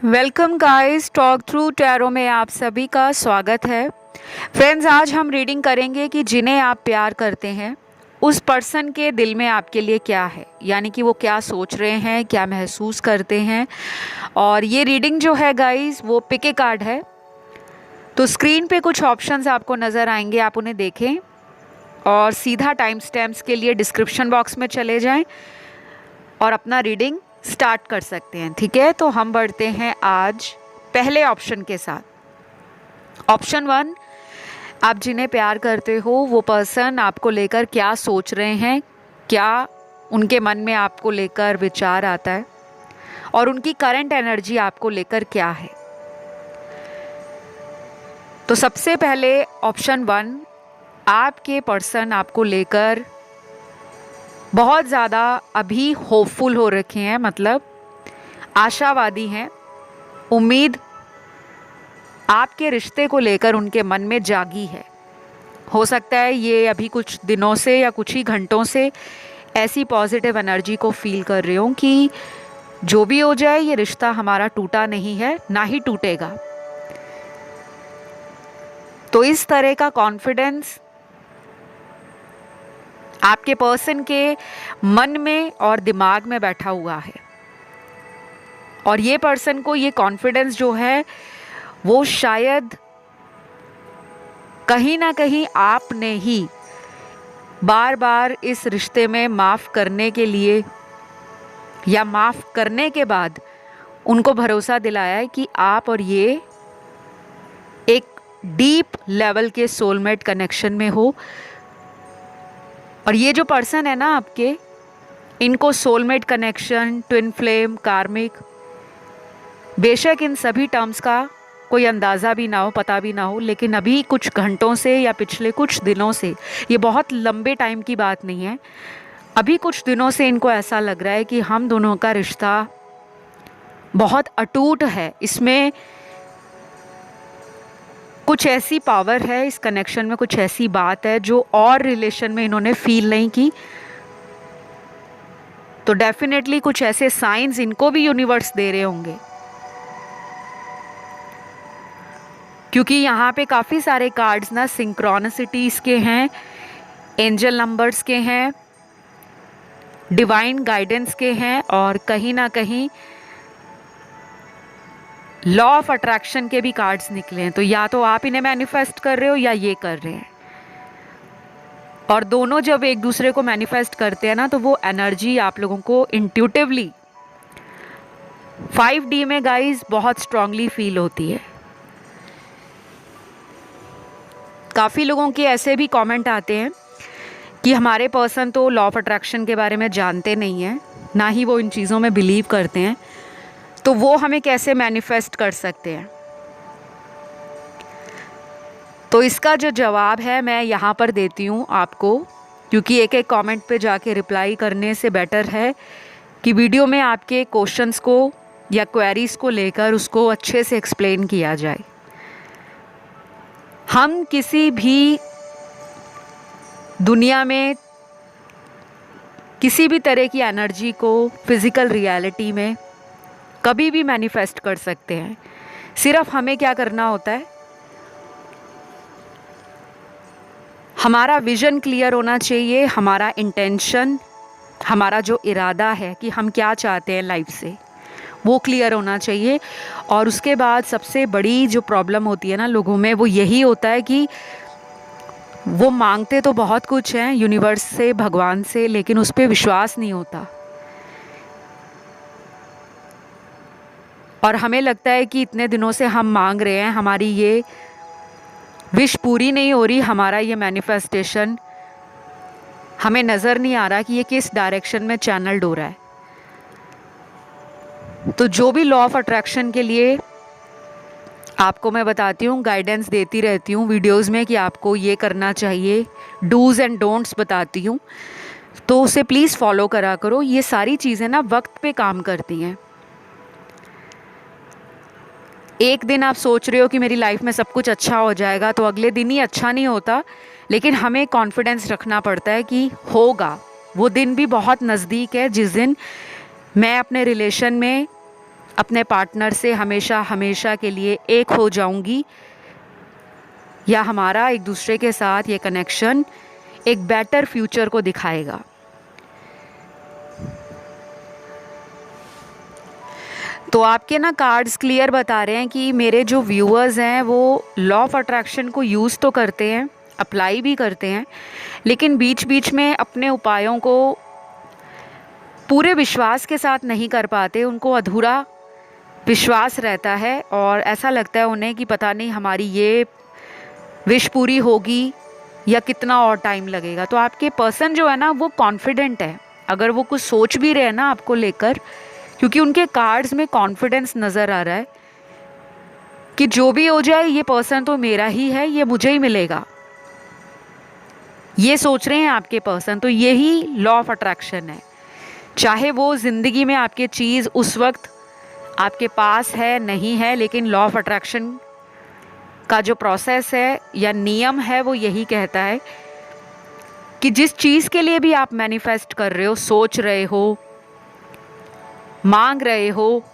Welcome guys, talk through tarot में आप सभी का स्वागत है। फ्रेंड्स, आज हम रीडिंग करेंगे कि जिन्हें आप प्यार करते हैं उस पर्सन के दिल में आपके लिए क्या है, यानी कि वो क्या सोच रहे हैं, क्या महसूस करते हैं। और ये रीडिंग जो है गाइस वो पिक ए कार्ड है। तो स्क्रीन पे कुछ ऑप्शंस आपको नज़र आएंगे, आप उन्हें देखें और सीधा टाइम स्टैम्प्स के लिए डिस्क्रिप्शन बॉक्स में चले जाएं और अपना रीडिंग स्टार्ट कर सकते हैं। ठीक है, तो हम बढ़ते हैं आज पहले ऑप्शन के साथ। ऑप्शन 1, आप जिन्हें प्यार करते हो वो पर्सन आपको लेकर क्या सोच रहे हैं, क्या उनके मन में आपको लेकर विचार आता है और उनकी करंट एनर्जी आपको लेकर क्या है। तो सबसे पहले ऑप्शन 1, आपके पर्सन आपको लेकर बहुत ज़्यादा अभी होपफुल हो रखे हैं, मतलब आशावादी हैं। उम्मीद आपके रिश्ते को लेकर उनके मन में जागी है। हो सकता है ये अभी कुछ दिनों से या कुछ ही घंटों से ऐसी पॉजिटिव एनर्जी को फील कर रहे हो कि जो भी हो जाए ये रिश्ता हमारा टूटा नहीं है, ना ही टूटेगा। तो इस तरह का कॉन्फिडेंस आपके पर्सन के मन में और दिमाग में बैठा हुआ है। और ये पर्सन को ये कॉन्फिडेंस जो है वो शायद कहीं ना कहीं आपने ही बार बार इस रिश्ते में माफ़ करने के लिए या माफ़ करने के बाद उनको भरोसा दिलाया है कि आप और ये एक डीप लेवल के सोलमेट कनेक्शन में हो। और ये जो पर्सन है ना आपके, इनको सोलमेट कनेक्शन, ट्विन फ्लेम, कार्मिक, बेशक इन सभी टर्म्स का कोई अंदाज़ा भी ना हो, पता भी ना हो, लेकिन अभी कुछ घंटों से या पिछले कुछ दिनों से, ये बहुत लंबे टाइम की बात नहीं है, अभी कुछ दिनों से इनको ऐसा लग रहा है कि हम दोनों का रिश्ता बहुत अटूट है। इसमें कुछ ऐसी पावर है, इस कनेक्शन में कुछ ऐसी बात है जो और रिलेशन में इन्होंने फील नहीं की। तो डेफिनेटली कुछ ऐसे साइंस इनको भी यूनिवर्स दे रहे होंगे, क्योंकि यहाँ पे काफ़ी सारे कार्ड्स ना सिंक्रोनिसिटीज़ के हैं, एंजल नंबर्स के हैं, डिवाइन गाइडेंस के हैं और कहीं ना कहीं लॉ ऑफ अट्रैक्शन के भी कार्ड्स निकले हैं। तो या तो आप इन्हें मैनिफेस्ट कर रहे हो या ये कर रहे हैं। और दोनों जब एक दूसरे को मैनिफेस्ट करते हैं ना, तो वो एनर्जी आप लोगों को इंट्यूटिवली 5D में गाइस बहुत स्ट्रांगली फील होती है। काफ़ी लोगों के ऐसे भी कमेंट आते हैं कि हमारे पर्सन तो लॉ ऑफ अट्रैक्शन के बारे में जानते नहीं हैं, ना ही वो इन चीज़ों में बिलीव करते हैं, तो वो हमें कैसे मैनिफेस्ट कर सकते हैं। तो इसका जो जवाब है मैं यहाँ पर देती हूँ आपको, क्योंकि एक एक कमेंट पे जाके रिप्लाई करने से बेटर है कि वीडियो में आपके क्वेश्चंस को या क्वेरीज को लेकर उसको अच्छे से एक्सप्लेन किया जाए। हम किसी भी दुनिया में किसी भी तरह की एनर्जी को फिज़िकल रियलिटी में कभी भी मैनिफेस्ट कर सकते हैं। सिर्फ हमें क्या करना होता है, हमारा विज़न क्लियर होना चाहिए, हमारा इंटेंशन, हमारा जो इरादा है कि हम क्या चाहते हैं लाइफ से, वो क्लियर होना चाहिए। और उसके बाद सबसे बड़ी जो प्रॉब्लम होती है ना लोगों में, वो यही होता है कि वो मांगते तो बहुत कुछ हैं यूनिवर्स से, भगवान से, लेकिन उस पर विश्वास नहीं होता। और हमें लगता है कि इतने दिनों से हम मांग रहे हैं, हमारी ये विश पूरी नहीं हो रही, हमारा ये मैनिफेस्टेशन हमें नज़र नहीं आ रहा कि ये किस डायरेक्शन में चैनल्ड हो रहा है। तो जो भी लॉ ऑफ अट्रैक्शन के लिए आपको मैं बताती हूँ, गाइडेंस देती रहती हूँ वीडियोस में कि आपको ये करना चाहिए, डूज़ एंड डोंट्स बताती हूँ, तो उसे प्लीज़ फॉलो करा करो। ये सारी चीज़ें ना वक्त पे काम करती हैं। एक दिन आप सोच रहे हो कि मेरी लाइफ में सब कुछ अच्छा हो जाएगा, तो अगले दिन ही अच्छा नहीं होता, लेकिन हमें कॉन्फिडेंस रखना पड़ता है कि होगा। वो दिन भी बहुत नज़दीक है जिस दिन मैं अपने रिलेशन में अपने पार्टनर से हमेशा हमेशा के लिए एक हो जाऊंगी, या हमारा एक दूसरे के साथ ये कनेक्शन एक बेटर फ्यूचर को दिखाएगा। तो आपके ना कार्ड्स क्लियर बता रहे हैं कि मेरे जो व्यूअर्स हैं वो लॉ ऑफ अट्रैक्शन को यूज़ तो करते हैं, अप्लाई भी करते हैं, लेकिन बीच बीच में अपने उपायों को पूरे विश्वास के साथ नहीं कर पाते। उनको अधूरा विश्वास रहता है और ऐसा लगता है उन्हें कि पता नहीं हमारी ये विश पूरी होगी या कितना और टाइम लगेगा। तो आपके पर्सन जो है ना वो कॉन्फिडेंट है, अगर वो कुछ सोच भी रहे हैं ना आपको लेकर, क्योंकि उनके कार्ड्स में कॉन्फिडेंस नज़र आ रहा है कि जो भी हो जाए ये पर्सन तो मेरा ही है, ये मुझे ही मिलेगा, ये सोच रहे हैं आपके पर्सन। तो यही लॉ ऑफ अट्रैक्शन है। चाहे वो ज़िंदगी में आपके चीज़ उस वक्त आपके पास है नहीं है, लेकिन लॉ ऑफ अट्रैक्शन का जो प्रोसेस है या नियम है वो यही कहता है कि जिस चीज़ के लिए भी आप मैनिफेस्ट कर रहे हो, सोच रहे हो, मांग रहे हो,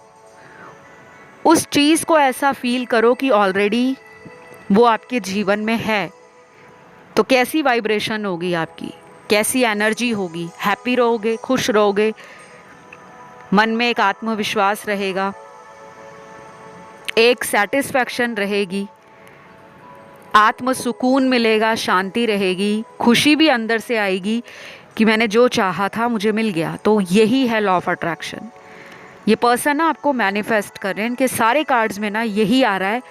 उस चीज़ को ऐसा फील करो कि ऑलरेडी वो आपके जीवन में है। तो कैसी वाइब्रेशन होगी आपकी, कैसी एनर्जी होगी, हैप्पी रहोगे, खुश रहोगे, मन में एक आत्मविश्वास रहेगा, एक सेटिस्फैक्शन रहेगी, आत्म सुकून मिलेगा, शांति रहेगी, खुशी भी अंदर से आएगी कि मैंने जो चाहा था मुझे मिल गया। तो यही है लॉ ऑफ अट्रैक्शन। ये पर्सन ना आपको मैनिफेस्ट कर रहे हैं, इनके सारे कार्ड्स में ना यही आ रहा है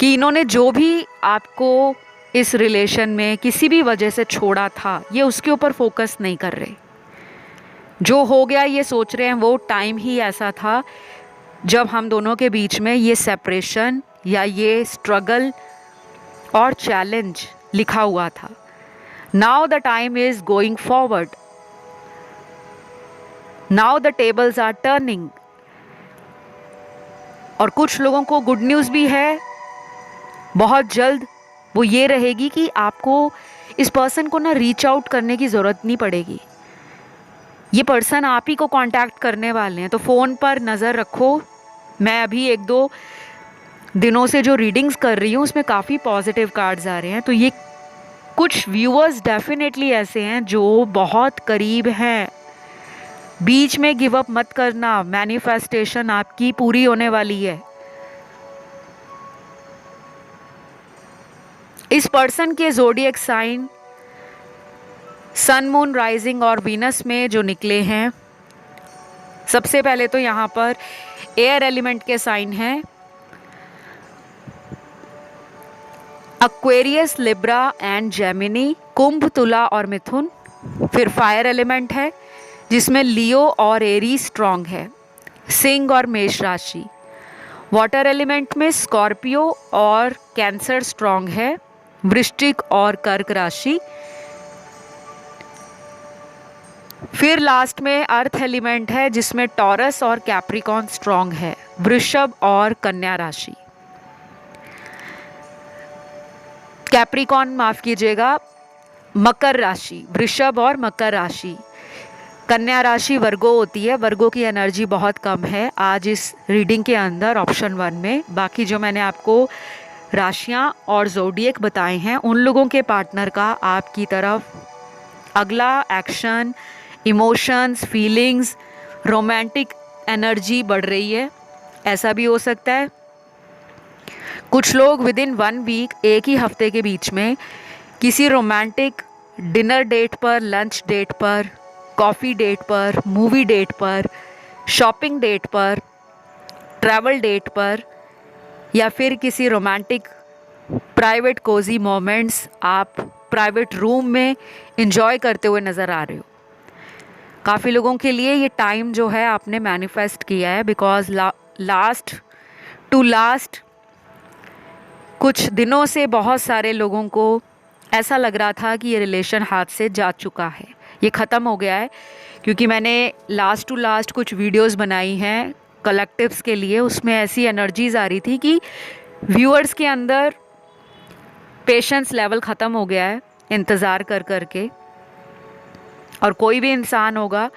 कि इन्होंने जो भी आपको इस रिलेशन में किसी भी वजह से छोड़ा था, ये उसके ऊपर फोकस नहीं कर रहे। जो हो गया ये सोच रहे हैं वो टाइम ही ऐसा था जब हम दोनों के बीच में ये सेपरेशन या ये स्ट्रगल और चैलेंज लिखा हुआ था। Now the time is going forward, now the tables are turning. और कुछ लोगों को गुड न्यूज़ भी है बहुत जल्द, वो ये रहेगी कि आपको इस पर्सन को ना रीच आउट करने की ज़रूरत नहीं पड़ेगी। ये पर्सन आप ही को कांटेक्ट करने वाले हैं। तो फ़ोन पर नज़र रखो। मैं अभी 1-2 दिनों से जो रीडिंग्स कर रही हूँ उसमें काफ़ी पॉजिटिव कार्ड्स आ रहे हैं। तो ये कुछ व्यूअर्स डेफिनेटली ऐसे हैं जो बहुत करीब हैं। बीच में गिव अप मत करना, मैनिफेस्टेशन आपकी पूरी होने वाली है। इस पर्सन के ज़ोडिएक साइन सन, मून, राइजिंग और वीनस में जो निकले हैं, सबसे पहले तो यहाँ पर एयर एलिमेंट के साइन हैं एक्वेरियस, लिब्रा एंड जेमिनी, कुंभ, तुला और मिथुन। फिर फायर एलिमेंट है जिसमें लियो और एरी स्ट्रॉन्ग है, सिंह और मेष राशि। वाटर एलिमेंट में स्कॉर्पियो और कैंसर स्ट्रॉन्ग है, वृश्चिक और कर्क राशि। फिर लास्ट में अर्थ एलिमेंट है जिसमें टॉरस और कैप्रिकॉन स्ट्रॉन्ग है, वृषभ और कन्या राशि। कैप्रिकॉन माफ कीजिएगा, मकर राशि, वृषभ और मकर राशि। कन्या राशि वर्गो होती है, वर्गो की एनर्जी बहुत कम है आज इस रीडिंग के अंदर ऑप्शन 1 में। बाकी जो मैंने आपको राशियां और ज़ोडिएक बताए हैं उन लोगों के पार्टनर का आपकी तरफ अगला action, emotions, feelings, romantic energy बढ़ रही है। ऐसा भी हो सकता है कुछ लोग विदिन 1 वीक, एक ही हफ्ते के बीच में किसी रोमांटिक डिनर डेट पर, लंच डेट पर, कॉफ़ी डेट पर, मूवी डेट पर, शॉपिंग डेट पर, ट्रैवल डेट पर, या फिर किसी रोमांटिक प्राइवेट कोजी मोमेंट्स आप प्राइवेट रूम में एंजॉय करते हुए नज़र आ रहे हो। काफ़ी लोगों के लिए ये टाइम जो है आपने मैनिफेस्ट किया है, बिकॉज लास्ट कुछ दिनों से बहुत सारे लोगों को ऐसा लग रहा था कि ये रिलेशन हाथ से जा चुका है, ये ख़त्म हो गया है। क्योंकि मैंने लास्ट कुछ वीडियोस बनाई हैं कलेक्टिव्स के लिए, उसमें ऐसी एनर्जीज आ रही थी कि व्यूअर्स के अंदर पेशेंस लेवल ख़त्म हो गया है इंतज़ार कर कर के। और कोई भी इंसान होगा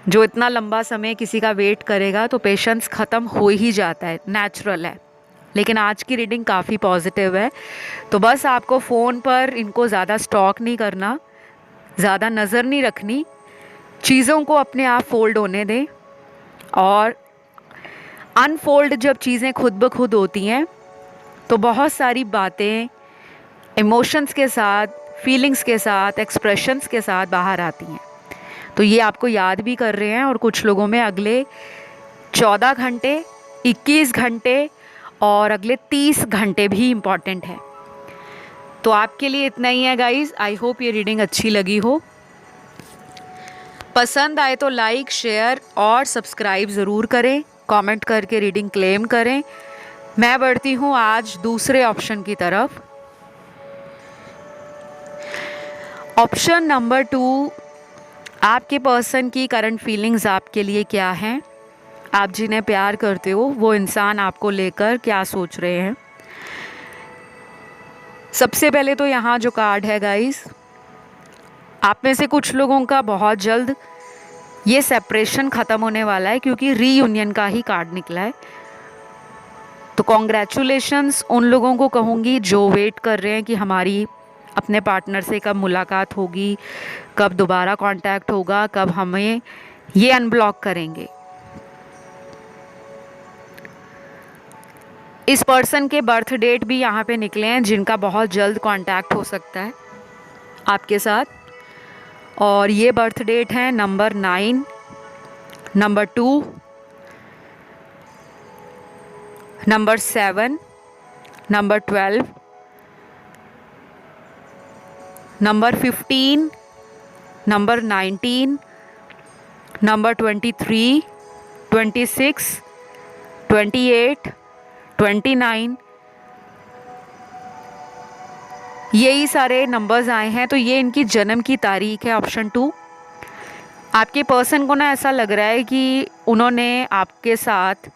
जो इतना लंबा समय किसी का वेट करेगा तो पेशेंस ख़त्म हो ही जाता है, नेचुरल है। लेकिन आज की रीडिंग काफ़ी पॉजिटिव है, तो बस आपको फ़ोन पर इनको ज़्यादा स्टॉक नहीं करना, ज़्यादा नज़र नहीं रखनी, चीज़ों को अपने आप फोल्ड होने दें। और अनफोल्ड जब चीज़ें खुद ब खुद होती हैं तो बहुत सारी बातें इमोशंस के साथ, फीलिंग्स के साथ, एक्सप्रेशंस के साथ बाहर आती हैं। तो ये आपको याद भी कर रहे हैं, और कुछ लोगों में अगले 14 घंटे, 21 घंटे और अगले 30 घंटे भी इम्पॉर्टेंट है। तो आपके लिए इतना ही है गाइस। आई होप ये रीडिंग अच्छी लगी हो। पसंद आए तो लाइक, शेयर और सब्सक्राइब ज़रूर करें, कमेंट करके रीडिंग क्लेम करें। मैं बढ़ती हूँ आज दूसरे ऑप्शन की तरफ। ऑप्शन नंबर 2, आपके पर्सन की करंट फीलिंग्स आपके लिए क्या हैं? आप जिन्हें प्यार करते हो वो इंसान आपको लेकर क्या सोच रहे हैं? सबसे पहले तो यहाँ जो कार्ड है गाइस, आप में से कुछ लोगों का बहुत जल्द ये सेपरेशन ख़त्म होने वाला है, क्योंकि रीयूनियन का ही कार्ड निकला है। तो कॉन्ग्रेचुलेशंस उन लोगों को कहूँगी जो वेट कर रहे हैं कि हमारी अपने पार्टनर से कब मुलाकात होगी, कब दोबारा कांटेक्ट होगा, कब हमें ये अनब्लॉक करेंगे। इस पर्सन के बर्थ डेट भी यहाँ पे निकले हैं, जिनका बहुत जल्द कांटेक्ट हो सकता है आपके साथ। और ये बर्थ डेट हैं number 9, number 2, number 7, number 12, number 15, number 19, number 23, 26, 28, 29। यही सारे नंबर्स आए हैं। तो ये इनकी जन्म की तारीख है, ऑप्शन 2। आपके पर्सन को ना ऐसा लग रहा है कि उन्होंने आपके साथ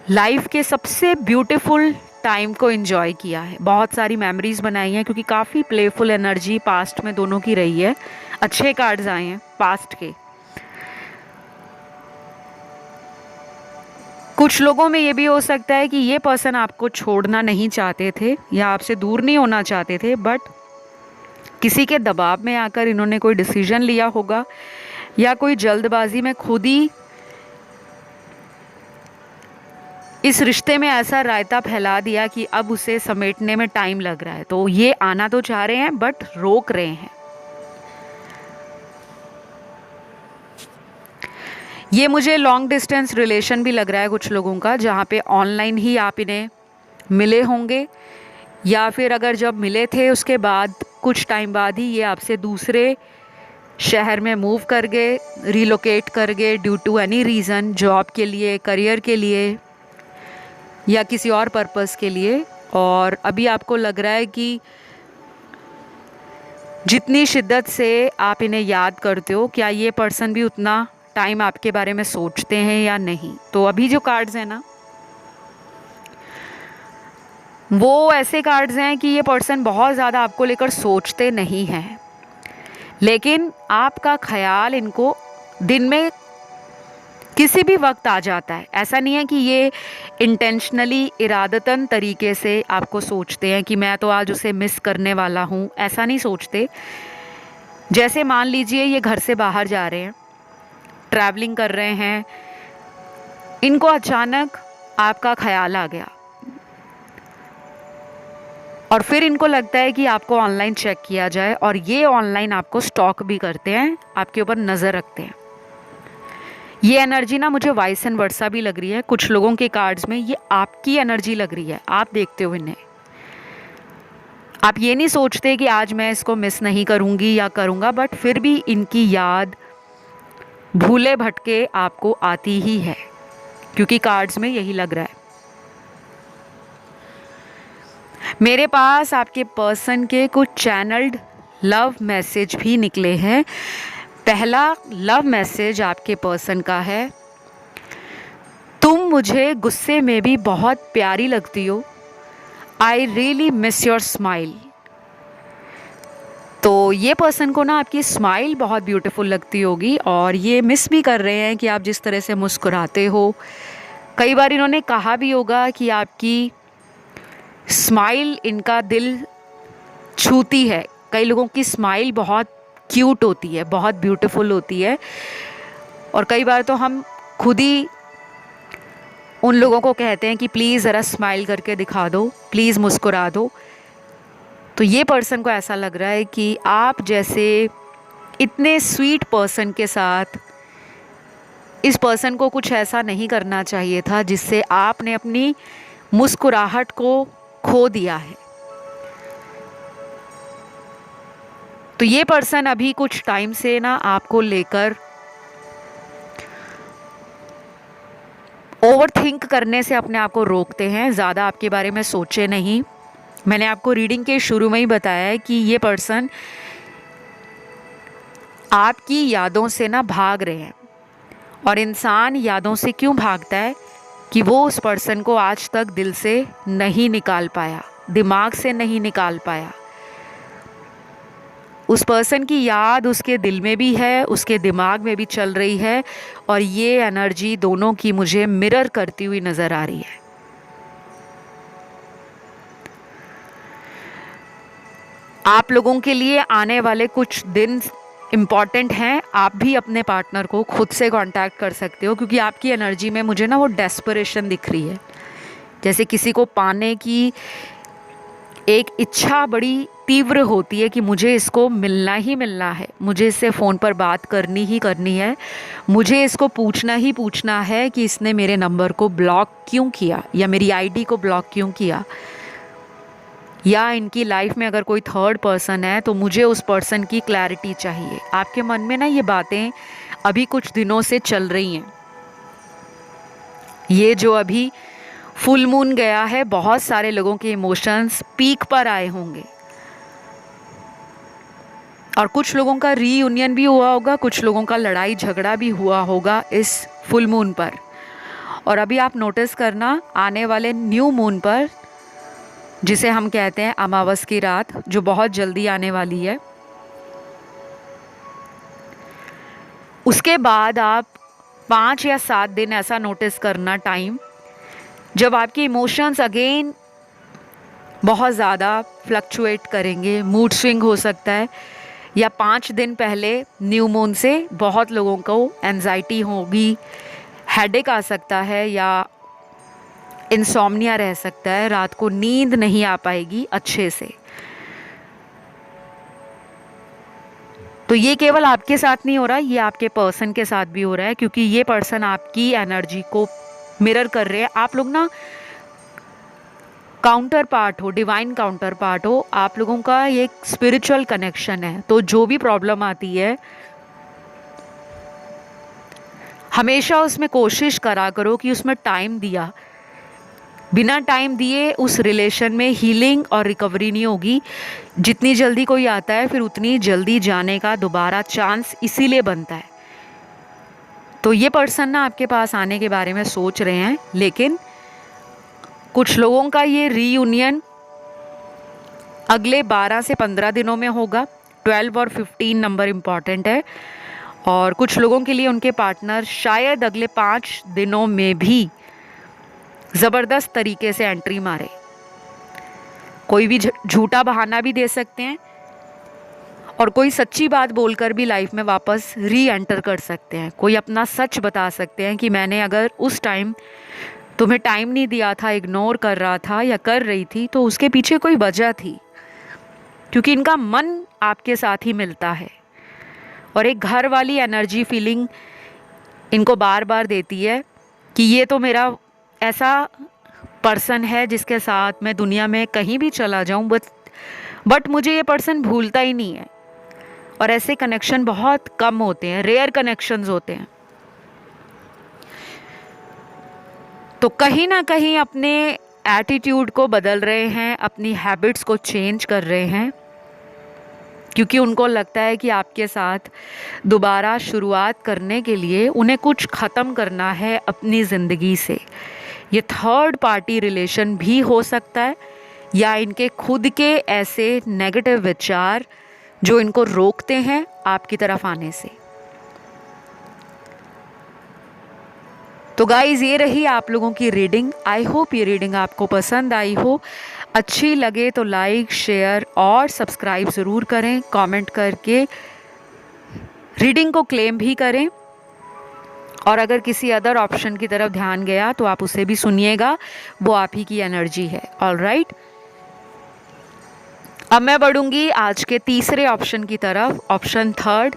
लाइफ के सबसे ब्यूटीफुल टाइम को एंजॉय किया है, बहुत सारी मेमोरीज बनाई हैं, क्योंकि काफ़ी प्लेफुल एनर्जी पास्ट में दोनों की रही है। अच्छे कार्ड्स आए हैं पास्ट के। कुछ लोगों में ये भी हो सकता है कि ये पर्सन आपको छोड़ना नहीं चाहते थे या आपसे दूर नहीं होना चाहते थे, बट किसी के दबाव में आकर इन्होंने कोई डिसीजन लिया होगा, या कोई जल्दबाजी में खुद ही इस रिश्ते में ऐसा रायता फैला दिया कि अब उसे समेटने में टाइम लग रहा है। तो ये आना तो चाह रहे हैं बट रोक रहे हैं। ये मुझे लॉन्ग डिस्टेंस रिलेशन भी लग रहा है कुछ लोगों का, जहाँ पे ऑनलाइन ही आप इन्हें मिले होंगे, या फिर अगर जब मिले थे उसके बाद कुछ टाइम बाद ही ये आपसे दूसरे शहर में मूव कर गए, रिलोकेट कर गए due to any reason, job के लिए, करियर के लिए या किसी और पर्पस के लिए। और अभी आपको लग रहा है कि जितनी शिद्दत से आप इन्हें याद करते हो, क्या ये पर्सन भी उतना टाइम आपके बारे में सोचते हैं या नहीं। तो अभी जो कार्ड्स हैं ना, वो ऐसे कार्ड्स हैं कि ये पर्सन बहुत ज़्यादा आपको लेकर सोचते नहीं हैं, लेकिन आपका ख्याल इनको दिन में किसी भी वक्त आ जाता है। ऐसा नहीं है कि ये इंटेंशनली, इरादतन तरीके से आपको सोचते हैं कि मैं तो आज उसे मिस करने वाला हूँ, ऐसा नहीं सोचते। जैसे मान लीजिए ये घर से बाहर जा रहे हैं, ट्रैवलिंग कर रहे हैं, इनको अचानक आपका ख्याल आ गया और फिर इनको लगता है कि आपको ऑनलाइन चेक किया जाए, और ये ऑनलाइन आपको स्टॉक भी करते हैं, आपके ऊपर नज़र रखते हैं। ये एनर्जी ना मुझे वाइस एंड वर्सा भी लग रही है। कुछ लोगों के कार्ड्स में ये आपकी एनर्जी लग रही है, आप देखते हो इन्हें। आप ये नहीं सोचते कि आज मैं इसको मिस नहीं करूँगी या करूँगा, बट फिर भी इनकी याद भूले भटके आपको आती ही है, क्योंकि कार्ड्स में यही लग रहा है। मेरे पास आपके पर्सन के कुछ चैनल्ड लव मैसेज भी निकले हैं। पहला लव मैसेज आपके पर्सन का है, तुम मुझे गुस्से में भी बहुत प्यारी लगती हो, I really miss your smile. तो ये पर्सन को ना आपकी स्माइल बहुत ब्यूटीफुल लगती होगी और ये मिस भी कर रहे हैं कि आप जिस तरह से मुस्कुराते हो। कई बार इन्होंने कहा भी होगा कि आपकी स्माइल इनका दिल छूती है। कई लोगों की स्माइल बहुत क्यूट होती है, बहुत ब्यूटीफुल होती है, और कई बार तो हम खुद ही उन लोगों को कहते हैं कि प्लीज़ ज़रा स्माइल करके दिखा दो, प्लीज़ मुस्कुरा दो। तो ये पर्सन को ऐसा लग रहा है कि आप जैसे इतने स्वीट पर्सन के साथ इस पर्सन को कुछ ऐसा नहीं करना चाहिए था जिससे आपने अपनी मुस्कुराहट को खो दिया है। तो ये पर्सन अभी कुछ टाइम से ना आपको लेकर ओवरथिंक करने से अपने आप को रोकते हैं, ज़्यादा आपके बारे में सोचे नहीं। मैंने आपको रीडिंग के शुरू में ही बताया है कि ये पर्सन आपकी यादों से ना भाग रहे हैं, और इंसान यादों से क्यों भागता है कि वो उस पर्सन को आज तक दिल से नहीं निकाल पाया, दिमाग से नहीं निकाल पाया। उस पर्सन की याद उसके दिल में भी है, उसके दिमाग में भी चल रही है, और ये एनर्जी दोनों की मुझे मिरर करती हुई नज़र आ रही है। आप लोगों के लिए आने वाले कुछ दिन इम्पॉर्टेंट हैं। आप भी अपने पार्टनर को खुद से कांटेक्ट कर सकते हो, क्योंकि आपकी एनर्जी में मुझे ना वो डेस्परेशन दिख रही है, जैसे किसी को पाने की एक इच्छा बड़ी तीव्र होती है कि मुझे इसको मिलना ही मिलना है, मुझे इससे फ़ोन पर बात करनी ही करनी है, मुझे इसको पूछना ही पूछना है कि इसने मेरे नंबर को ब्लॉक क्यों किया या मेरी आईडी को ब्लॉक क्यों किया, या इनकी लाइफ में अगर कोई थर्ड पर्सन है तो मुझे उस पर्सन की क्लैरिटी चाहिए। आपके मन में ना ये बातें अभी कुछ दिनों से चल रही हैं। ये जो अभी फुल मून गया है, बहुत सारे लोगों के इमोशंस पीक पर आए होंगे, और कुछ लोगों का रीयूनियन भी हुआ होगा, कुछ लोगों का लड़ाई झगड़ा भी हुआ होगा इस फुल मून पर। और अभी आप नोटिस करना, आने वाले न्यू मून पर, जिसे हम कहते हैं अमावस की रात, जो बहुत जल्दी आने वाली है, उसके बाद आप 5 या 7 दिन ऐसा नोटिस करना टाइम, जब आपके इमोशंस अगेन बहुत ज़्यादा फ्लक्चुएट करेंगे, मूड स्विंग हो सकता है, या 5 दिन पहले न्यू मून से बहुत लोगों को एंजाइटी होगी, हेडेक आ सकता है, या इंसोम्निया रह सकता है, रात को नींद नहीं आ पाएगी अच्छे से। तो ये केवल आपके साथ नहीं हो रहा, ये आपके पर्सन के साथ भी हो रहा है, क्योंकि ये पर्सन आपकी एनर्जी को मिरर कर रहे हैं। आप लोग ना काउंटर पार्ट हो, डिवाइन काउंटर पार्ट हो, आप लोगों का ये एक स्पिरिचुअल कनेक्शन है। तो जो भी प्रॉब्लम आती है, हमेशा उसमें कोशिश करा करो कि उसमें टाइम दिया, बिना टाइम दिए उस रिलेशन में हीलिंग और रिकवरी नहीं होगी। जितनी जल्दी कोई आता है, फिर उतनी जल्दी जाने का दोबारा चांस इसीलिए बनता है। तो ये पर्सन ना आपके पास आने के बारे में सोच रहे हैं, लेकिन कुछ लोगों का ये रीयूनियन अगले 12 से 15 दिनों में होगा। 12 और 15 नंबर इम्पॉर्टेंट है, और कुछ लोगों के लिए उनके पार्टनर शायद अगले 5 दिनों में भी ज़बरदस्त तरीके से एंट्री मारे। कोई भी झूठा बहाना भी दे सकते हैं, और कोई सच्ची बात बोलकर भी लाइफ में वापस री एंटर कर सकते हैं। कोई अपना सच बता सकते हैं कि मैंने अगर उस टाइम तुम्हें टाइम नहीं दिया था, इग्नोर कर रहा था या कर रही थी, तो उसके पीछे कोई वजह थी, क्योंकि इनका मन आपके साथ ही मिलता है, और एक घर वाली एनर्जी फीलिंग इनको बार बार देती है कि ये तो मेरा ऐसा पर्सन है जिसके साथ मैं दुनिया में कहीं भी चला जाऊं, बट मुझे ये पर्सन भूलता ही नहीं है। और ऐसे कनेक्शन बहुत कम होते हैं, रेयर कनेक्शंस होते हैं। तो कहीं ना कहीं अपने एटीट्यूड को बदल रहे हैं, अपनी हैबिट्स को चेंज कर रहे हैं, क्योंकि उनको लगता है कि आपके साथ दोबारा शुरुआत करने के लिए उन्हें कुछ ख़त्म करना है अपनी ज़िंदगी से। ये थर्ड पार्टी रिलेशन भी हो सकता है, या इनके खुद के ऐसे नेगेटिव विचार जो इनको रोकते हैं आपकी तरफ आने से। तो गाइज ये रही आप लोगों की रीडिंग। आई होप ये रीडिंग आपको पसंद आई हो। अच्छी लगे तो लाइक, शेयर और सब्सक्राइब ज़रूर करें। कमेंट करके रीडिंग को क्लेम भी करें। और अगर किसी अदर ऑप्शन की तरफ ध्यान गया तो आप उसे भी सुनिएगा, वो आप ही की एनर्जी है। ऑल राइट, अब मैं बढ़ूंगी आज के तीसरे ऑप्शन की तरफ, ऑप्शन थर्ड।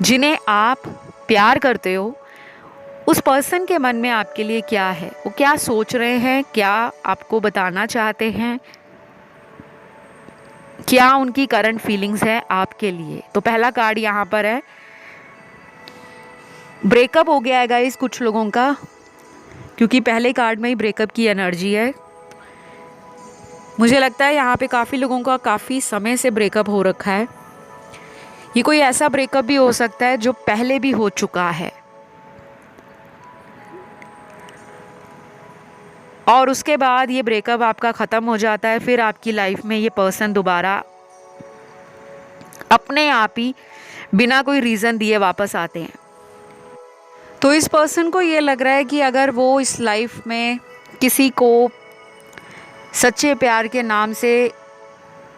जिन्हें आप प्यार करते हो उस पर्सन के मन में आपके लिए क्या है, वो क्या सोच रहे हैं, क्या आपको बताना चाहते हैं, क्या उनकी करंट फीलिंग्स है आपके लिए। तो पहला कार्ड यहाँ पर है, ब्रेकअप हो गया है गाइस कुछ लोगों का, क्योंकि पहले कार्ड में ही ब्रेकअप की एनर्जी है। मुझे लगता है यहाँ पे काफ़ी लोगों का काफ़ी समय से ब्रेकअप हो रखा है। ये कोई ऐसा ब्रेकअप भी हो सकता है जो पहले भी हो चुका है और उसके बाद ये ब्रेकअप आपका ख़त्म हो जाता है। फिर आपकी लाइफ में ये पर्सन दोबारा अपने आप ही बिना कोई रीज़न दिए वापस आते हैं। तो इस पर्सन को ये लग रहा है कि अगर वो इस लाइफ में किसी को सच्चे प्यार के नाम से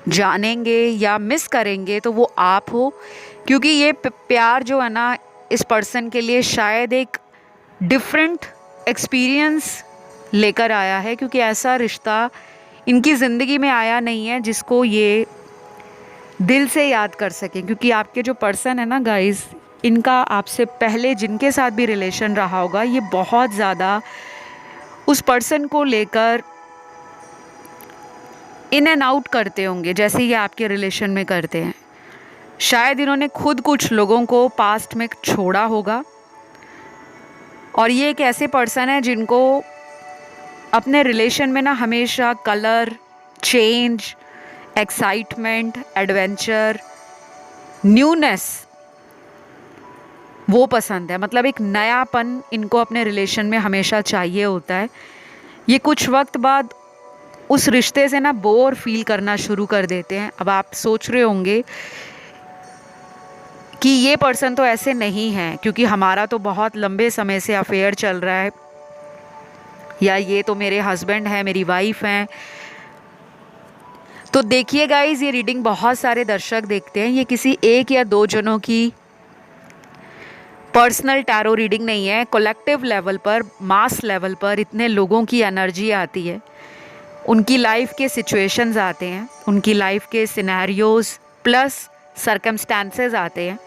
जानेंगे या मिस करेंगे तो वो आप हो, क्योंकि ये प्यार जो है ना इस पर्सन के लिए शायद एक डिफरेंट एक्सपीरियंस लेकर आया है, क्योंकि ऐसा रिश्ता इनकी ज़िंदगी में आया नहीं है जिसको ये दिल से याद कर सकें। क्योंकि आपके जो पर्सन है ना गाइस, इनका आपसे पहले जिनके साथ भी रिलेशन रहा होगा, ये बहुत ज़्यादा उस पर्सन को लेकर इन एंड आउट करते होंगे, जैसे ये आपके रिलेशन में करते हैं। शायद इन्होंने खुद कुछ लोगों को पास्ट में छोड़ा होगा और ये एक ऐसे पर्सन है जिनको अपने रिलेशन में ना हमेशा colour, change, excitement, adventure, newness वो पसंद है। मतलब एक नयापन इनको अपने रिलेशन में हमेशा चाहिए होता है। ये कुछ वक्त बाद उस रिश्ते से ना बोर फील करना शुरू कर देते हैं। अब आप सोच रहे होंगे कि ये पर्सन तो ऐसे नहीं है, क्योंकि हमारा तो बहुत लंबे समय से अफेयर चल रहा है, या ये तो मेरे हस्बैंड हैं, मेरी वाइफ हैं। तो देखिए गाइज, ये रीडिंग बहुत सारे दर्शक देखते हैं। ये किसी एक या दो जनों की पर्सनल टैरो रीडिंग नहीं है। कलेक्टिव लेवल पर, मास लेवल पर इतने लोगों की एनर्जी आती है, उनकी लाइफ के सिचुएशंस आते हैं, उनकी लाइफ के सिनेरियोज प्लस सर्कमस्टेंसेस आते हैं।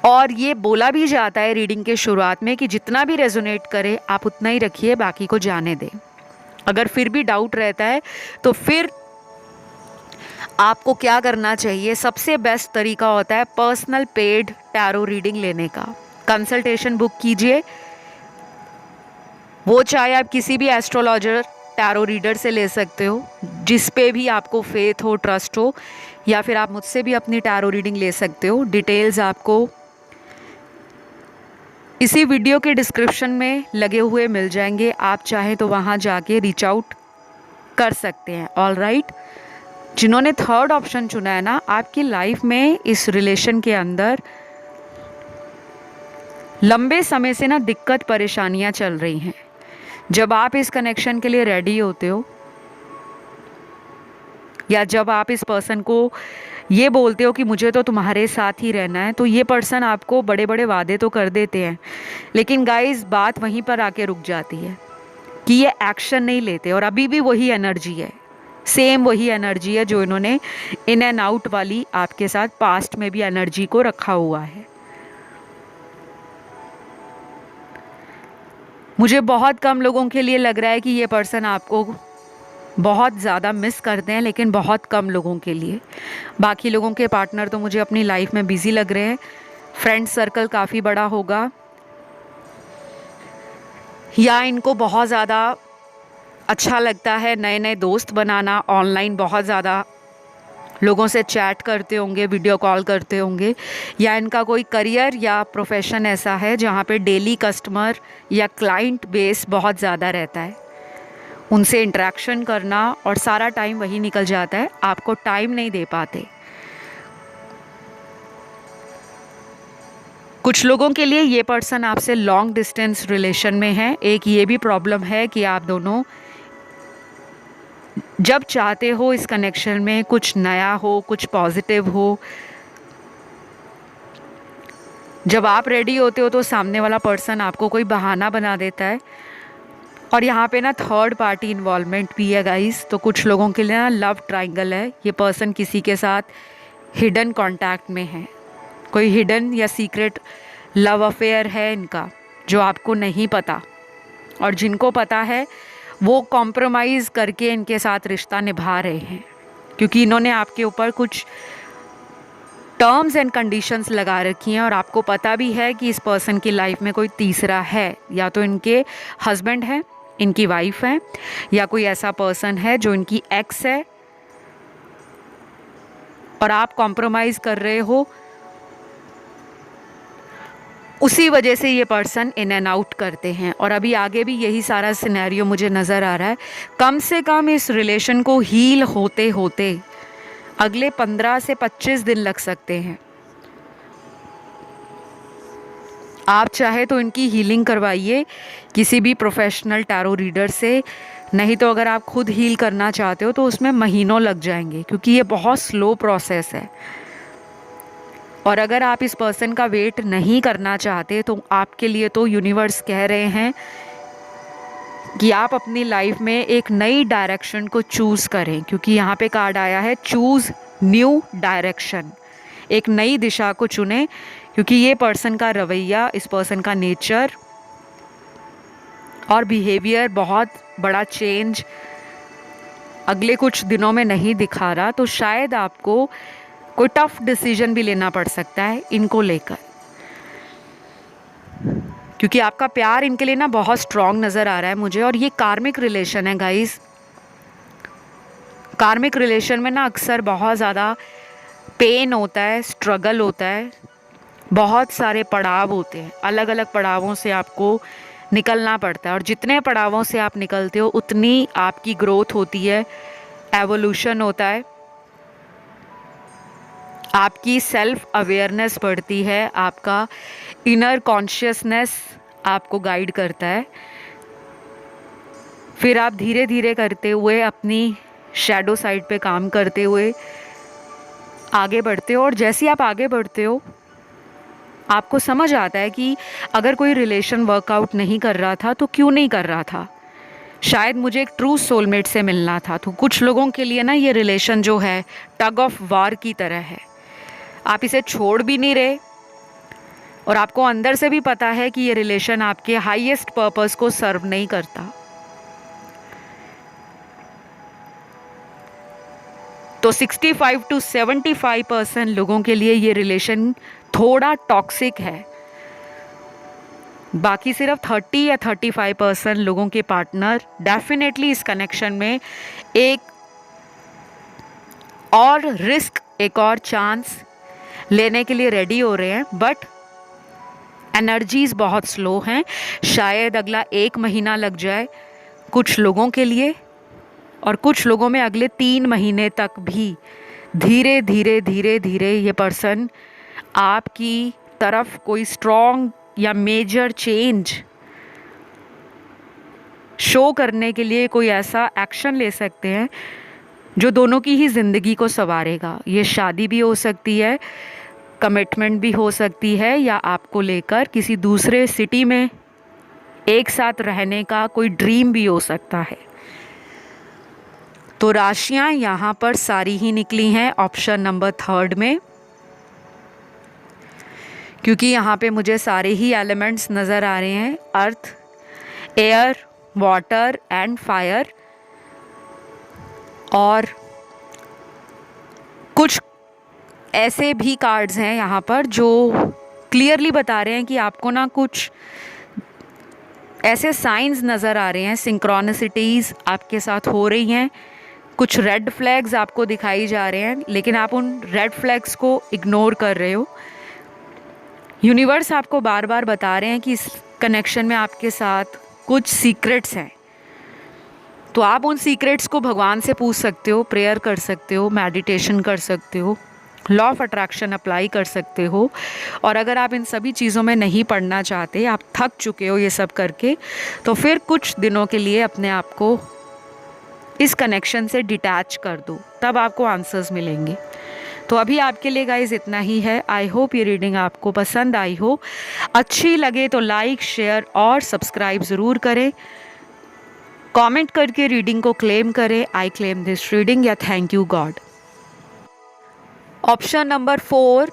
और ये बोला भी जाता है रीडिंग के शुरुआत में कि जितना भी रेजोनेट करे आप उतना ही रखिए, बाकी को जाने दें। अगर फिर भी डाउट रहता है तो फिर आपको क्या करना चाहिए, सबसे बेस्ट तरीका होता है पर्सनल पेड टैरो रीडिंग लेने का। कंसल्टेशन बुक कीजिए, वो चाहे आप किसी भी एस्ट्रोलॉजर, टैरो रीडर से ले सकते हो, जिस पे भी आपको फेथ हो, ट्रस्ट हो, या फिर आप मुझसे भी अपनी टैरो रीडिंग ले सकते हो। डिटेल्स आपको इसी वीडियो के डिस्क्रिप्शन में लगे हुए मिल जाएंगे, आप चाहें तो वहाँ जाके रीच आउट कर सकते हैं। ऑल राइट, जिन्होंने थर्ड ऑप्शन चुना है ना, आपकी लाइफ में इस रिलेशन के अंदर लंबे समय से ना दिक्कत परेशानियाँ चल रही हैं। जब आप इस कनेक्शन के लिए रेडी होते हो, या जब आप इस पर्सन को ये बोलते हो कि मुझे तो तुम्हारे साथ ही रहना है, तो ये पर्सन आपको बड़े बड़े वादे तो कर देते हैं, लेकिन गाइस बात वहीं पर आके रुक जाती है कि ये एक्शन नहीं लेते। और अभी भी वही एनर्जी है, सेम वही एनर्जी है जो इन्होंने इन एंड आउट वाली आपके साथ पास्ट में भी एनर्जी को रखा हुआ है। मुझे बहुत कम लोगों के लिए लग रहा है कि ये पर्सन आपको बहुत ज़्यादा मिस करते हैं, लेकिन बहुत कम लोगों के लिए। बाकी लोगों के पार्टनर तो मुझे अपनी लाइफ में बिजी लग रहे हैं। फ्रेंड सर्कल काफ़ी बड़ा होगा, या इनको बहुत ज़्यादा अच्छा लगता है नए नए दोस्त बनाना। ऑनलाइन बहुत ज़्यादा लोगों से चैट करते होंगे, वीडियो कॉल करते होंगे, या इनका कोई करियर या प्रोफेशन ऐसा है जहाँ पे डेली कस्टमर या क्लाइंट बेस बहुत ज़्यादा रहता है। उनसे इंटरेक्शन करना, और सारा टाइम वही निकल जाता है, आपको टाइम नहीं दे पाते। कुछ लोगों के लिए ये पर्सन आपसे लॉन्ग डिस्टेंस रिलेशन में है। एक ये भी प्रॉब्लम है कि आप दोनों जब चाहते हो इस कनेक्शन में कुछ नया हो, कुछ पॉजिटिव हो, जब आप रेडी होते हो तो सामने वाला पर्सन आपको कोई बहाना बना देता है। और यहाँ पे ना थर्ड पार्टी इन्वॉल्वमेंट भी है गाइस। तो कुछ लोगों के लिए ना लव ट्रायंगल है। ये पर्सन किसी के साथ हिडन कांटेक्ट में है, कोई हिडन या सीक्रेट लव अफेयर है इनका जो आपको नहीं पता, और जिनको पता है वो कॉम्प्रोमाइज़ करके इनके साथ रिश्ता निभा रहे हैं, क्योंकि इन्होंने आपके ऊपर कुछ टर्म्स एंड कंडीशंस लगा रखी हैं। और आपको पता भी है कि इस पर्सन की लाइफ में कोई तीसरा है, या तो इनके हस्बैंड है, इनकी वाइफ है, या कोई ऐसा पर्सन है जो इनकी एक्स है, और आप कॉम्प्रोमाइज़ कर रहे हो। उसी वजह से ये पर्सन इन एंड आउट करते हैं। और अभी आगे भी यही सारा सिनेरियो मुझे नज़र आ रहा है। कम से कम इस रिलेशन को हील होते होते अगले 15 से 25 दिन लग सकते हैं। आप चाहे तो इनकी हीलिंग करवाइए किसी भी प्रोफेशनल टैरो रीडर से, नहीं तो अगर आप खुद हील करना चाहते हो तो उसमें महीनों लग जाएंगे, क्योंकि ये बहुत स्लो प्रोसेस है। और अगर आप इस पर्सन का वेट नहीं करना चाहते तो आपके लिए तो यूनिवर्स कह रहे हैं कि आप अपनी लाइफ में एक नई डायरेक्शन को चूज़ करें, क्योंकि यहाँ पे कार्ड आया है चूज़ न्यू डायरेक्शन। एक नई दिशा को चुनें, क्योंकि ये पर्सन का रवैया, इस पर्सन का नेचर और बिहेवियर बहुत बड़ा चेंज अगले कुछ दिनों में नहीं दिखा रहा। तो शायद आपको कोई टफ डिसीजन भी लेना पड़ सकता है इनको लेकर, क्योंकि आपका प्यार इनके लिए ना बहुत स्ट्रॉन्ग नज़र आ रहा है मुझे। और ये कार्मिक रिलेशन है गाइस। कार्मिक रिलेशन में ना अक्सर बहुत ज़्यादा पेन होता है, स्ट्रगल होता है, बहुत सारे पड़ाव होते हैं, अलग अलग पड़ावों से आपको निकलना पड़ता है। और जितने पड़ावों से आप निकलते हो उतनी आपकी ग्रोथ होती है, एवोल्यूशन होता है, आपकी सेल्फ अवेयरनेस बढ़ती है, आपका इनर कॉन्शियसनेस आपको गाइड करता है। फिर आप धीरे धीरे करते हुए अपनी शैडो साइड पे काम करते हुए आगे बढ़ते हो। और जैसे ही आप आगे बढ़ते हो आपको समझ आता है कि अगर कोई रिलेशन वर्कआउट नहीं कर रहा था तो क्यों नहीं कर रहा था, शायद मुझे एक ट्रू सोलमेट से मिलना था। तो कुछ लोगों के लिए ना ये रिलेशन जो है टग ऑफ वार की तरह है। आप इसे छोड़ भी नहीं रहे, और आपको अंदर से भी पता है कि ये रिलेशन आपके हाईएस्ट पर्पस को सर्व नहीं करता। तो 65 to 75% लोगों के लिए ये रिलेशन थोड़ा टॉक्सिक है। बाकी सिर्फ 30 या 35% लोगों के पार्टनर डेफिनेटली इस कनेक्शन में एक और रिस्क, एक और चांस लेने के लिए रेडी हो रहे हैं। बट एनर्जीज बहुत स्लो हैं। शायद अगला 1 महीना लग जाए कुछ लोगों के लिए, और कुछ लोगों में अगले 3 महीने तक भी धीरे धीरे धीरे धीरे ये पर्सन आपकी तरफ कोई स्ट्रॉन्ग या मेजर चेंज शो करने के लिए कोई ऐसा एक्शन ले सकते हैं जो दोनों की ही ज़िंदगी को संवारेगा। ये शादी भी हो सकती है, कमिटमेंट भी हो सकती है, या आपको लेकर किसी दूसरे सिटी में एक साथ रहने का कोई ड्रीम भी हो सकता है। तो राशियां यहाँ पर सारी ही निकली हैं ऑप्शन नंबर 3 में, क्योंकि यहाँ पे मुझे सारे ही एलिमेंट्स नज़र आ रहे हैं, अर्थ, एयर, वाटर एंड फायर। और कुछ ऐसे भी कार्ड्स हैं यहाँ पर जो क्लियरली बता रहे हैं कि आपको ना कुछ ऐसे साइंस नज़र आ रहे हैं, सिंक्रोनिसिटीज़ आपके साथ हो रही हैं, कुछ रेड फ्लैग्स आपको दिखाई जा रहे हैं, लेकिन आप उन रेड फ्लैग्स को इग्नोर कर रहे हो। यूनिवर्स आपको बार बार बता रहे हैं कि इस कनेक्शन में आपके साथ कुछ सीक्रेट्स हैं, तो आप उन सीक्रेट्स को भगवान से पूछ सकते हो, प्रेयर कर सकते हो, मेडिटेशन कर सकते हो, लॉ ऑफ अट्रैक्शन अप्लाई कर सकते हो। और अगर आप इन सभी चीज़ों में नहीं पढ़ना चाहते, आप थक चुके हो ये सब करके, तो फिर कुछ दिनों के लिए अपने आप को इस कनेक्शन से डिटैच कर दो, तब आपको आंसर्स मिलेंगे। तो अभी आपके लिए गाइज इतना ही है। आई होप ये रीडिंग आपको पसंद आई हो। अच्छी लगे तो लाइक, शेयर और सब्सक्राइब ज़रूर करें। कमेंट करके रीडिंग को क्लेम करें, आई क्लेम दिस रीडिंग या thank you God. Option number 4,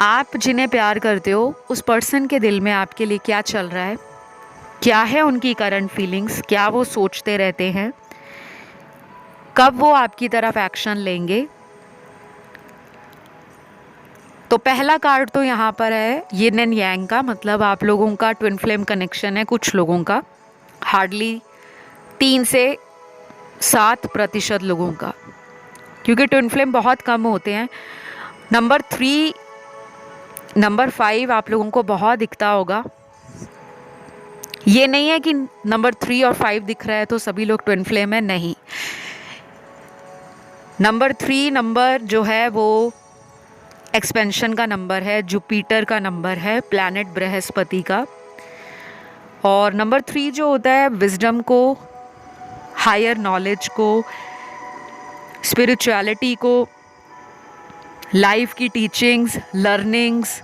आप जिन्हें प्यार करते हो उस पर्सन के दिल में आपके लिए क्या चल रहा है, क्या है उनकी करंट फीलिंग्स, क्या वो सोचते रहते हैं, कब वो आपकी तरफ एक्शन लेंगे। तो पहला कार्ड तो यहाँ पर है यिन एंड यांग का, मतलब आप लोगों का ट्विन फ्लेम कनेक्शन है। कुछ लोगों का, हार्डली 3 से 7% लोगों का, क्योंकि ट्विन फ्लेम बहुत कम होते हैं। नंबर 3, नंबर 5 आप लोगों को बहुत दिखता होगा। ये नहीं है कि नंबर 3 और 5 दिख रहा है तो सभी लोग ट्विन फ्लेम है, नहीं। नंबर 3 नंबर जो है वो एक्सपेंशन का नंबर है, जुपिटर का नंबर है, प्लैनेट बृहस्पति का। और नंबर 3 जो होता है विजडम को, हायर नॉलेज को, स्पिरिचुअलिटी को, लाइफ की टीचिंग्स, लर्निंग्स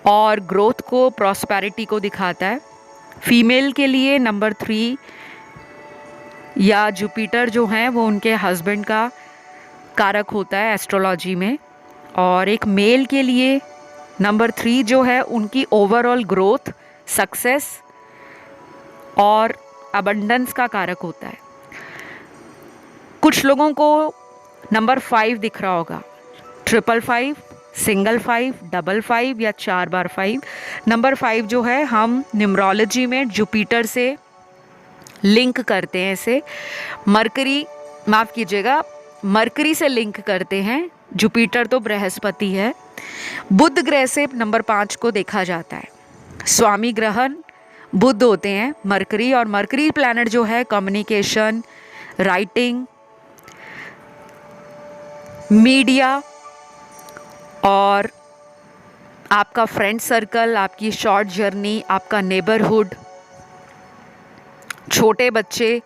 और ग्रोथ को, प्रॉस्पेरिटी को दिखाता है। फीमेल के लिए नंबर 3 या जुपिटर जो है वो उनके हस्बैंड का कारक होता है एस्ट्रोलॉजी में। और एक मेल के लिए नंबर 3 जो है उनकी ओवरऑल ग्रोथ, सक्सेस और अबंडेंस का कारक होता है। कुछ लोगों को नंबर 5 दिख रहा होगा, 555, सिंगल 5, डबल 5 या 4 बार 5। नंबर 5 जो है हम न्यूमरोलॉजी में जुपिटर से लिंक करते हैं, इसे मरकरी, माफ़ कीजिएगा, मरकरी से लिंक करते हैं। जुपिटर तो बृहस्पति है। बुध ग्रह से नंबर 5 को देखा जाता है। स्वामी ग्रहण बुध होते हैं, मरकरी, और मरकरी प्लैनेट जो है कम्युनिकेशन, राइटिंग, मीडिया और आपका फ्रेंड सर्कल, आपकी शॉर्ट जर्नी, आपका नेबरहुड, छोटे बच्चे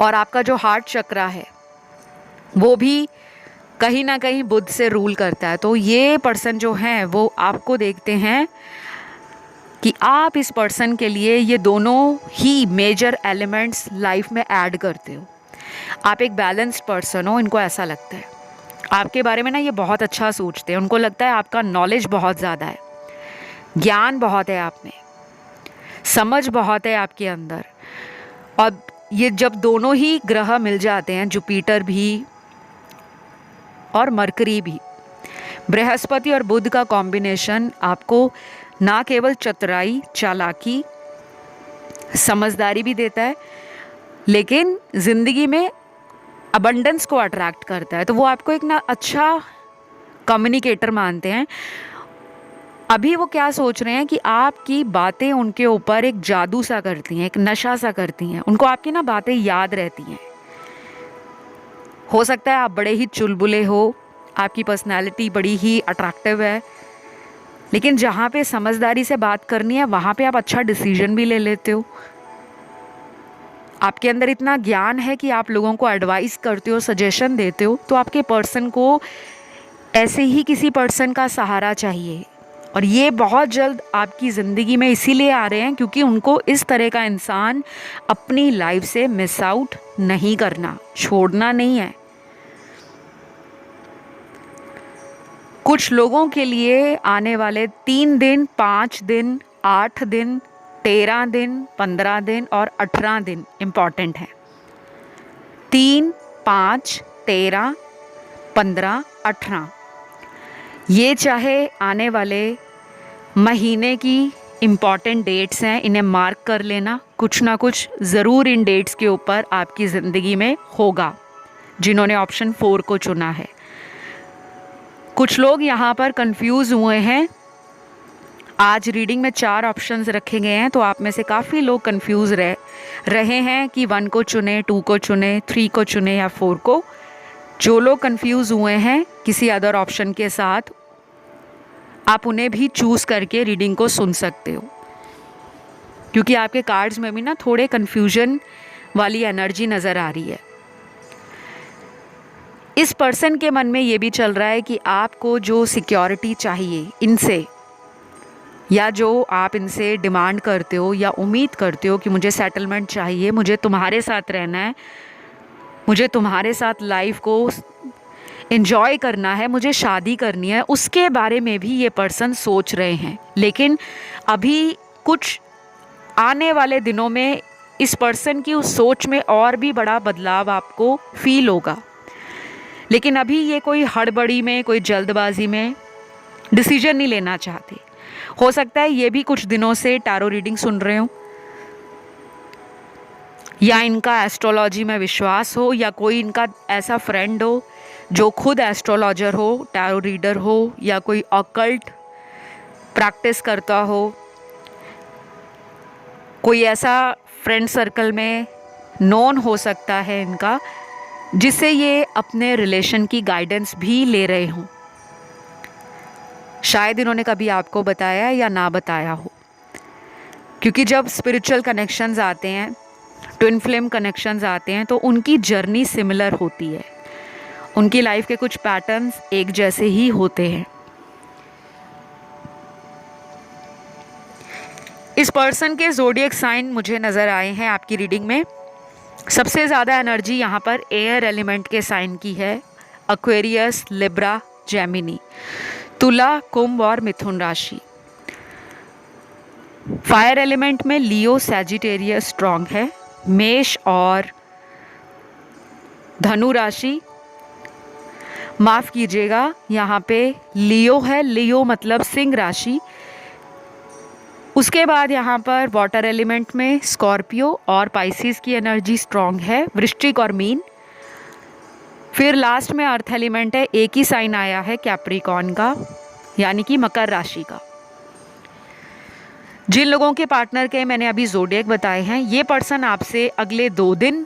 और आपका जो हार्ट चक्रा है वो भी कहीं ना कहीं बुध से रूल करता है। तो ये पर्सन जो हैं वो आपको देखते हैं कि आप इस पर्सन के लिए ये दोनों ही मेजर एलिमेंट्स लाइफ में ऐड करते हो। आप एक बैलेंस्ड पर्सन हो, इनको ऐसा लगता है आपके बारे में ना, ये बहुत अच्छा सोचते हैं। उनको लगता है आपका नॉलेज बहुत ज़्यादा है, ज्ञान बहुत है आप में, समझ बहुत है आपके अंदर। और ये जब दोनों ही ग्रह मिल जाते हैं, जुपिटर भी और मरकरी भी, बृहस्पति और बुध का कॉम्बिनेशन आपको ना केवल चतुराई, चालाकी, समझदारी भी देता है, लेकिन ज़िंदगी में अबंडेंस को अट्रैक्ट करता है। तो वो आपको एक ना अच्छा कम्युनिकेटर मानते हैं। अभी वो क्या सोच रहे हैं कि आपकी बातें उनके ऊपर एक जादू सा करती हैं, एक नशा सा करती हैं। उनको आपकी ना बातें याद रहती हैं। हो सकता है आप बड़े ही चुलबुले हो, आपकी पर्सनैलिटी बड़ी ही अट्रैक्टिव है, लेकिन जहाँ पे समझदारी से बात करनी है वहाँ पे आप अच्छा डिसीजन भी ले लेते हो। आपके अंदर इतना ज्ञान है कि आप लोगों को एडवाइस करते हो, सजेशन देते हो। तो आपके पर्सन को ऐसे ही किसी पर्सन का सहारा चाहिए, और ये बहुत जल्द आपकी ज़िंदगी में इसीलिए आ रहे हैं क्योंकि उनको इस तरह का इंसान अपनी लाइफ से मिस आउट नहीं करना, छोड़ना नहीं है। कुछ लोगों के लिए आने वाले 3 दिन, 5 दिन, 8 दिन, 13 दिन, 15 दिन और 18 दिन इम्पॉर्टेंट है। 3, 5, 13, 15, 18 ये चाहे आने वाले महीने की इम्पॉर्टेंट डेट्स हैं, इन्हें मार्क कर लेना। कुछ ना कुछ ज़रूर इन डेट्स के ऊपर आपकी ज़िंदगी में होगा, जिन्होंने ऑप्शन 4 को चुना है। कुछ लोग यहाँ पर कंफ्यूज हुए हैं आज रीडिंग में 4 ऑप्शंस रखे गए हैं, तो आप में से काफ़ी लोग कंफ्यूज रहे हैं कि 1 को चुने, 2 को चुने, 3 को चुने या 4 को। जो लोग कंफ्यूज हुए हैं किसी अदर ऑप्शन के साथ, आप उन्हें भी चूज़ करके रीडिंग को सुन सकते हो, क्योंकि आपके कार्ड्स में भी ना थोड़े कन्फ्यूजन वाली एनर्जी नज़र आ रही है। इस पर्सन के मन में ये भी चल रहा है कि आपको जो सिक्योरिटी चाहिए इनसे, या जो आप इनसे डिमांड करते हो या उम्मीद करते हो कि मुझे सेटलमेंट चाहिए, मुझे तुम्हारे साथ रहना है, मुझे तुम्हारे साथ लाइफ को एंजॉय करना है, मुझे शादी करनी है, उसके बारे में भी ये पर्सन सोच रहे हैं। लेकिन अभी कुछ आने वाले दिनों में इस पर्सन की उस सोच में और भी बड़ा बदलाव आपको फील होगा। लेकिन अभी ये कोई हड़बड़ी में, कोई जल्दबाजी में डिसीजन नहीं लेना चाहते। हो सकता है ये भी कुछ दिनों से टैरो रीडिंग सुन रहे हो, या इनका एस्ट्रोलॉजी में विश्वास हो, या कोई इनका ऐसा फ्रेंड हो जो खुद एस्ट्रोलॉजर हो, टैरो रीडर हो, या कोई ऑकल्ट प्रैक्टिस करता हो। कोई ऐसा फ्रेंड सर्कल में नोन हो सकता है इनका, जिससे ये अपने रिलेशन की गाइडेंस भी ले रहे हों। शायद इन्होंने कभी आपको बताया या ना बताया हो, क्योंकि जब स्पिरिचुअल कनेक्शंस आते हैं, ट्विन फ्लेम कनेक्शंस आते हैं, तो उनकी जर्नी सिमिलर होती है। उनकी लाइफ के कुछ पैटर्न्स एक जैसे ही होते हैं। इस पर्सन के ज़ोडिएक साइन मुझे नज़र आए हैं आपकी रीडिंग में। सबसे ज़्यादा एनर्जी यहाँ पर एयर एलिमेंट के साइन की है। एक्वेरियस, लिब्रा, जेमिनी, तुला, कुंभ और मिथुन राशि। फायर एलिमेंट में लियो, सैजिटेरियस स्ट्रॉन्ग है। मेष और धनु राशि, माफ़ कीजिएगा, यहाँ पे लियो है, लियो मतलब सिंह राशि। उसके बाद यहाँ पर वाटर एलिमेंट में स्कॉर्पियो और पाइसिस की एनर्जी स्ट्रॉन्ग है, वृश्चिक और मीन। फिर लास्ट में अर्थ एलिमेंट है, एक ही साइन आया है कैप्रिकॉर्न का, यानी कि मकर राशि का। जिन लोगों के पार्टनर के मैंने अभी ज़ोडिएक बताए हैं, ये पर्सन आपसे अगले 2 दिन,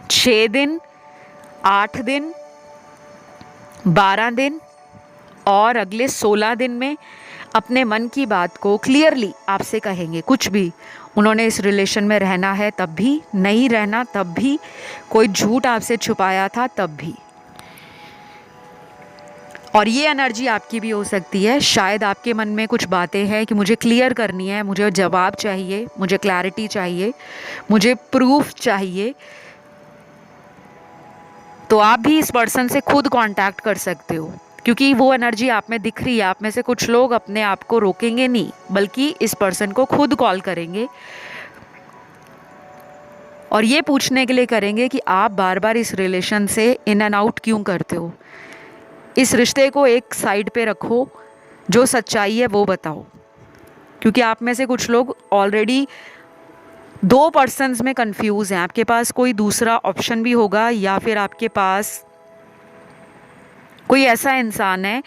6 दिन, 8 दिन, 12 दिन और अगले 16 दिन में अपने मन की बात को क्लियरली आपसे कहेंगे। कुछ भी उन्होंने इस रिलेशन में रहना है तब भी, नहीं रहना तब भी, कोई झूठ आपसे छुपाया था तब भी। और ये एनर्जी आपकी भी हो सकती है। शायद आपके मन में कुछ बातें हैं कि मुझे क्लियर करनी है, मुझे जवाब चाहिए, मुझे क्लैरिटी चाहिए, मुझे प्रूफ चाहिए। तो आप भी इस पर्सन से खुद कांटेक्ट कर सकते हो, क्योंकि वो एनर्जी आप में दिख रही है। आप में से कुछ लोग अपने आप को रोकेंगे नहीं, बल्कि इस पर्सन को खुद कॉल करेंगे और ये पूछने के लिए करेंगे कि आप बार बार इस रिलेशन से इन एंड आउट क्यों करते हो। इस रिश्ते को एक साइड पे रखो, जो सच्चाई है वो बताओ। क्योंकि आप में से कुछ लोग ऑलरेडी 2 पर्सन्स में कंफ्यूज हैं। आपके पास कोई दूसरा ऑप्शन भी होगा, या फिर आपके पास कोई ऐसा इंसान है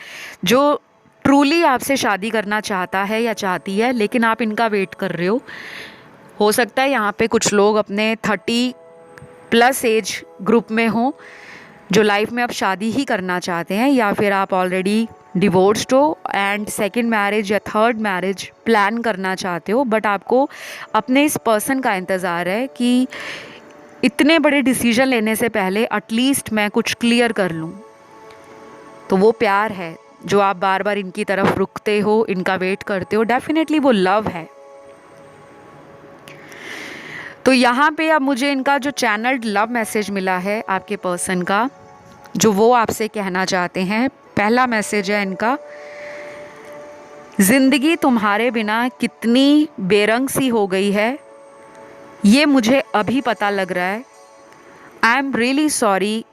जो ट्रूली आपसे शादी करना चाहता है या चाहती है, लेकिन आप इनका वेट कर रहे हो सकता है यहाँ पे कुछ लोग अपने 30+ एज ग्रुप में हों, जो लाइफ में अब शादी ही करना चाहते हैं, या फिर आप ऑलरेडी डिवोर्स्ड हो एंड सेकंड मैरिज या थर्ड मैरिज प्लान करना चाहते हो। बट आपको अपने इस पर्सन का इंतज़ार है कि इतने बड़े डिसीजन लेने से पहले एटलीस्ट मैं कुछ क्लियर कर लूँ। तो वो प्यार है जो आप बार बार इनकी तरफ रुकते हो, इनका वेट करते हो। डेफिनेटली वो लव है। तो यहाँ पे अब मुझे इनका जो चैनल्ड लव मैसेज मिला है आपके पर्सन का, जो वो आपसे कहना चाहते हैं, पहला मैसेज है इनका, ज़िंदगी तुम्हारे बिना कितनी बेरंग सी हो गई है, ये मुझे अभी पता लग रहा है। आई एम रियली सॉरी,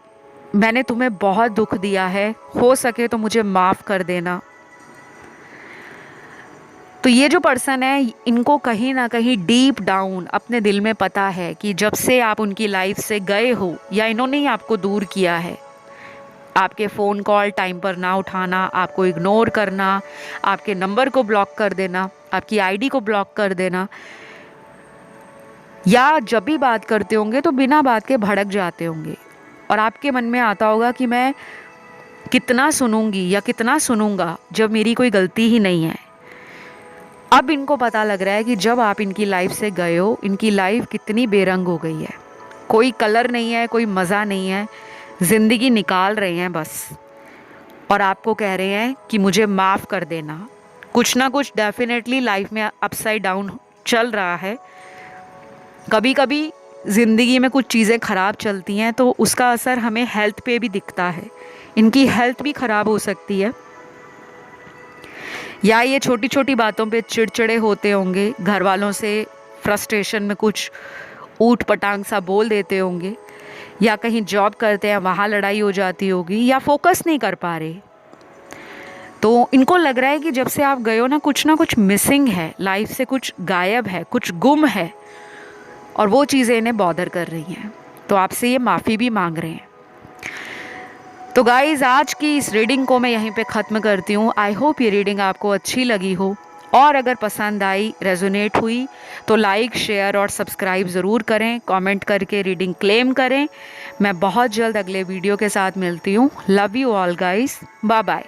मैंने तुम्हें बहुत दुख दिया है, हो सके तो मुझे माफ़ कर देना। तो ये जो पर्सन है, इनको कहीं ना कहीं डीप डाउन अपने दिल में पता है कि जब से आप उनकी लाइफ से गए हो या इन्होंने ही आपको दूर किया है, आपके फ़ोन कॉल टाइम पर ना उठाना, आपको इग्नोर करना, आपके नंबर को ब्लॉक कर देना, आपकी आईडी को ब्लॉक कर देना, या जब भी बात करते होंगे तो बिना बात के भड़क जाते होंगे और आपके मन में आता होगा कि मैं कितना सुनूंगी या कितना सुनूंगा जब मेरी कोई गलती ही नहीं है। अब इनको पता लग रहा है कि जब आप इनकी लाइफ से गए हो, इनकी लाइफ कितनी बेरंग हो गई है, कोई कलर नहीं है, कोई मज़ा नहीं है, ज़िंदगी निकाल रहे हैं बस। और आपको कह रहे हैं कि मुझे माफ़ कर देना। कुछ ना कुछ डेफिनेटली लाइफ में अपसाइड डाउन चल रहा है। कभी कभी ज़िंदगी में कुछ चीज़ें ख़राब चलती हैं तो उसका असर हमें हेल्थ पे भी दिखता है। इनकी हेल्थ भी ख़राब हो सकती है, या ये छोटी छोटी बातों पे चिड़चिड़े होते होंगे, घर वालों से फ्रस्ट्रेशन में कुछ ऊट पटांग सा बोल देते होंगे, या कहीं जॉब करते हैं वहाँ लड़ाई हो जाती होगी, या फोकस नहीं कर पा रहे। तो इनको लग रहा है कि जब से आप गए हो ना कुछ मिसिंग है, लाइफ से कुछ गायब है, कुछ गुम है, और वो चीज़ें इन्हें बॉदर कर रही हैं। तो आपसे ये माफ़ी भी मांग रहे हैं। तो गाइज़, आज की इस रीडिंग को मैं यहीं पे ख़त्म करती हूँ। आई होप ये रीडिंग आपको अच्छी लगी हो, और अगर पसंद आई, रेजोनेट हुई, तो लाइक, शेयर और सब्सक्राइब ज़रूर करें। कमेंट करके रीडिंग क्लेम करें। मैं बहुत जल्द अगले वीडियो के साथ मिलती हूँ। Love you all guys, bye bye.